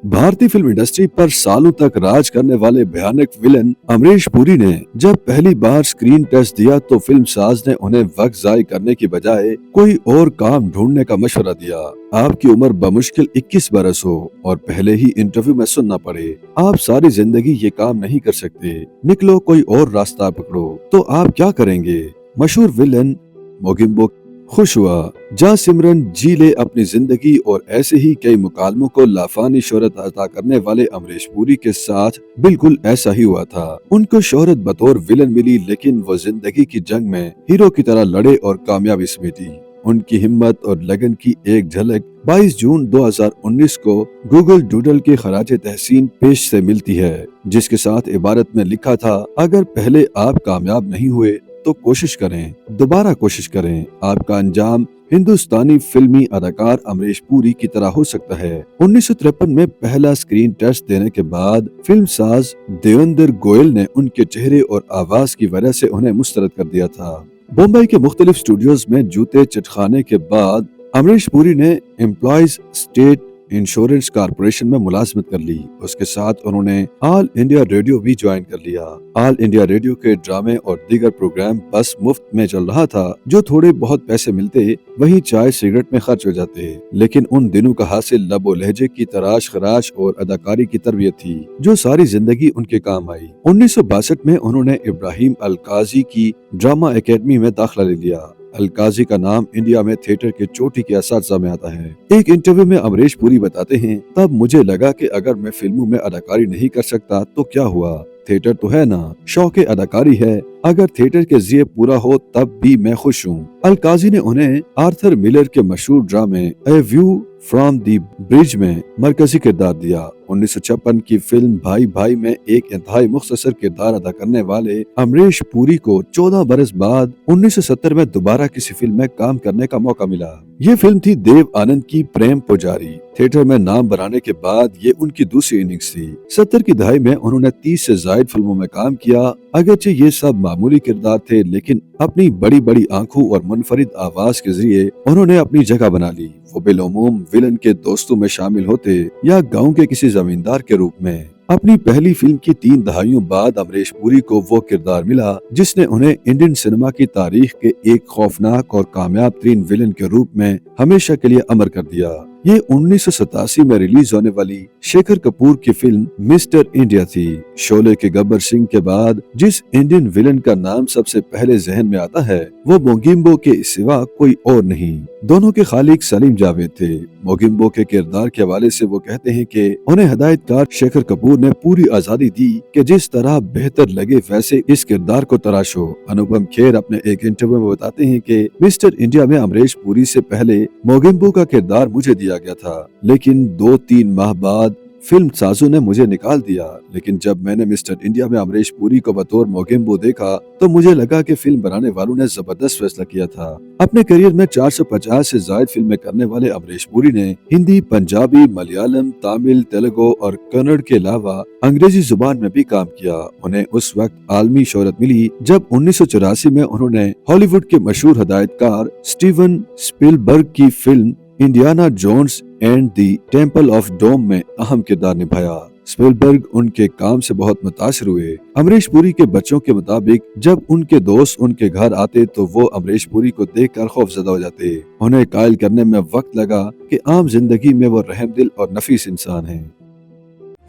भारतीय film industry पर सालों तक राज करने वाले भयानक विलन अमरीश पुरी ने जब पहली बार स्क्रीन टेस्ट दिया तो फिल्म साज ने उन्हें वक्त जाय करने की बजाय कोई और काम ढूंढने का मशवरा दिया। आपकी उम्र बमुश्किल 21 बरस हो और पहले ही इंटरव्यू में सुनना पड़े आप सारी जिंदगी ये काम नहीं कर सकते, निकलो कोई और रास्ता पकड़ो, तो आप क्या करेंगे? मशहूर विलन मोगिम्बो खुश हुआ। जा सिमरन जी ले अपनी जिंदगी और ऐसे ही कई मुकालमों को लाफानी शोहरत अता करने वाले अमरीश पुरी के साथ बिल्कुल ऐसा ही हुआ था। उनको शोहरत बतौर विलन मिली, लेकिन वो जिंदगी की जंग में हीरो की तरह लड़े और कामयाबी समेटी। उनकी हिम्मत और लगन की एक झलक 22 जून 2019 को गूगल डूडल के खराज तहसीन पेश से मिलती है, जिसके साथ इबारत में लिखा था, अगर पहले आप कामयाब नहीं हुए तो कोशिश करें, दोबारा कोशिश करें, आपका अंजाम हिंदुस्तानी फिल्मी अदाकार अमरीश पुरी की तरह हो सकता है। 1953 में पहला स्क्रीन टेस्ट देने के बाद फिल्म साज देवेंद्र गोयल ने उनके चेहरे और आवाज की वजह से उन्हें मुस्तरद कर दिया था। बम्बई के मुख्तलिफ स्टूडियोज में जूते चटखाने के बाद अमरीश पुरी ने एम्प्लॉयज स्टेट इंश्योरेंस कॉर्पोरेशन में मुलाजमत कर ली। उसके साथ उन्होंने ऑल इंडिया रेडियो भी ज्वाइन कर लिया। ऑल इंडिया रेडियो के ड्रामे और दीगर प्रोग्राम बस मुफ्त में चल रहा था। जो थोड़े बहुत पैसे मिलते वही चाय सिगरेट में खर्च हो जाते, लेकिन उन दिनों का हासिल लबो लहजे की तराश खराश और अदाकारी की तरबियत थी, जो सारी जिंदगी उनके काम आई। 1962 में उन्होंने इब्राहिम अल-काजी की ड्रामा एकेडमी में दाखिला ले लिया। अल-काजी का नाम इंडिया में थिएटर के चोटी के असातिज़ा में आता है। एक इंटरव्यू में अमरीश पुरी बताते हैं, तब मुझे लगा कि अगर मैं फिल्मों में अदाकारी नहीं कर सकता तो क्या हुआ, थिएटर तो है ना, शौक अदाकारी है, अगर थिएटर के ज़िये पूरा हो तब भी मैं खुश हूँ। अल-काजी ने उन्हें आर्थर मिलर के मशहूर ड्रामे ए व्यू फ्रॉम द ब्रिज में मरकजी किरदार दिया। 1956 की फिल्म भाई भाई में एक इंतहाई मुख्तसर किरदार अदा करने वाले अमरीश पुरी को 14 बरस बाद 1970 में दोबारा किसी फिल्म में काम करने का मौका मिला। ये फिल्म थी देव आनंद की प्रेम पुजारी। थिएटर में नाम बनाने के बाद ये उनकी दूसरी इनिंग्स थी। 70 की दहाई में उन्होंने 30 से ज्यादा फिल्मों में काम किया। अगरचे ये सब मामूली किरदार थे, लेकिन अपनी बड़ी बड़ी आंखों और मुनफरिद आवाज के जरिए उन्होंने अपनी जगह बना ली। वो बिलउमूम विलन के दोस्तों में शामिल होते या गांव के किसी जमींदार के रूप में। अपनी पहली फिल्म की 3 दहाइयों बाद अमरीश पुरी को वो किरदार मिला जिसने उन्हें इंडियन सिनेमा की तारीख के एक खौफनाक और कामयाब तरीन विलन के रूप में हमेशा के लिए अमर कर दिया। ये 1987 में रिलीज होने वाली शेखर कपूर की फिल्म मिस्टर इंडिया थी। शोले के गब्बर सिंह के बाद जिस इंडियन विलन का नाम सबसे पहले जहन में आता है वो मोगिम्बो के सिवा कोई और नहीं। दोनों के खालिक सलीम जावेद थे। मोगिम्बो के किरदार के हवाले से वो कहते हैं कि उन्हें हिदायतकार शेखर कपूर ने पूरी आजादी दी कि जिस तरह बेहतर लगे वैसे इस किरदार को तराशो। अनुपम खेर अपने एक इंटरव्यू में बताते हैं कि मिस्टर इंडिया में अमरीश पुरी से पहले मोगिम्बो का किरदार मुझे दिया गया था, लेकिन 2-3 माह बाद फिल्म साजों ने मुझे निकाल दिया। लेकिन जब मैंने मिस्टर इंडिया में अमरीश पुरी को बतौर मोगिम्बो देखा तो मुझे लगा कि फिल्म बनाने वालों ने जबरदस्त फैसला किया था। अपने करियर में 450 से ज्यादा फिल्में करने वाले अमरीश पुरी ने हिंदी, पंजाबी, मलयालम, तमिल, तेलुगु और कन्नड़ के अलावा अंग्रेजी जुबान में भी काम किया। उन्हें उस वक्त आलमी शोहरत मिली जब 1984 में उन्होंने हॉलीवुड के मशहूर हिदायतकार स्टीवन स्पीलबर्ग की film Indiana Jones and the Temple of Doom में अहम किरदार निभाया। स्पीलबर्ग उनके काम से बहुत मुतासिर हुए। अमरीश पुरी के बच्चों के मुताबिक जब उनके दोस्त उनके घर आते तो वो अमरीश पुरी को देखकर खौफजदा हो जाते। उन्हें कायल करने में वक्त लगा कि आम जिंदगी में वो रहमदिल और नफीस इंसान हैं।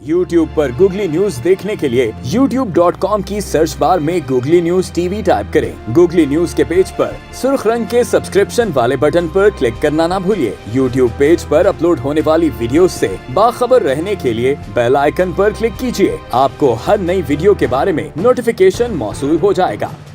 YouTube पर गूगली न्यूज देखने के लिए youtube.com की सर्च बार में गूगली न्यूज टीवी टाइप करें। गूगली न्यूज के पेज पर सुर्ख रंग के सब्सक्रिप्शन वाले बटन पर क्लिक करना ना भूलिए। YouTube पेज पर अपलोड होने वाली वीडियोस से बाखबर रहने के लिए बेल आइकन पर क्लिक कीजिए। आपको हर नई वीडियो के बारे में नोटिफिकेशन मौसूल हो जाएगा।